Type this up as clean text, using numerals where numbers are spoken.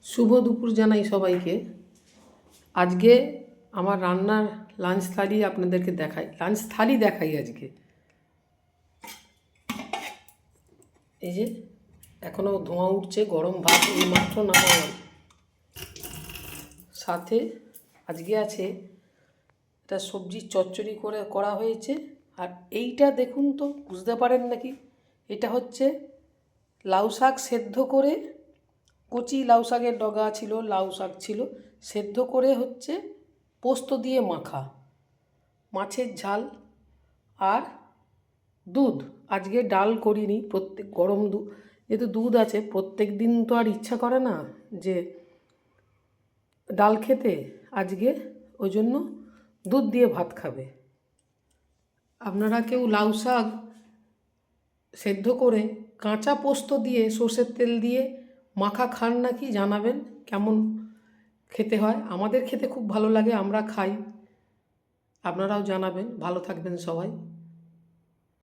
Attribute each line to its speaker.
Speaker 1: শুভ দুপুর জানাই সবাইকে। আজকে আমার রান্নার লাঞ্চ থালি আপনাদেরকে দেখাই আজকে। এই যে এখনও ধোঁয়া উঠছে, গরম ভাত এইমাত্র নামালাম। সাথে আজকে আছে একটা সবজির চচ্চড়ি করা হয়েছে। আর এইটা দেখুন তো, বুঝতে পারেন নাকি? এটা হচ্ছে লাউ শাক সেদ্ধ করে, কচি লাউ শাকের ডগা ছিল, লাউ শাক ছিল, সেদ্ধ করে হচ্ছে পোস্ত দিয়ে মাখা, মাছের ঝাল আর দুধ। আজকে ডাল করিনি, গরম দুধ যেহেতু দুধ আছে, প্রত্যেক দিন তো আর ইচ্ছা করে না যে ডাল খেতে। আজকে ওই জন্য দুধ দিয়ে ভাত খাবে। আপনারা কেউ লাউ শাক সেদ্ধ করে কাঁচা পোস্ত দিয়ে সর্ষের তেল দিয়ে মাখা খান নাকি জানাবেন, কেমন খেতে হয়। আমাদের খেতে খুব ভালো লাগে, আমরা খাই। আপনারাও জানাবেন। ভালো থাকবেন সবাই।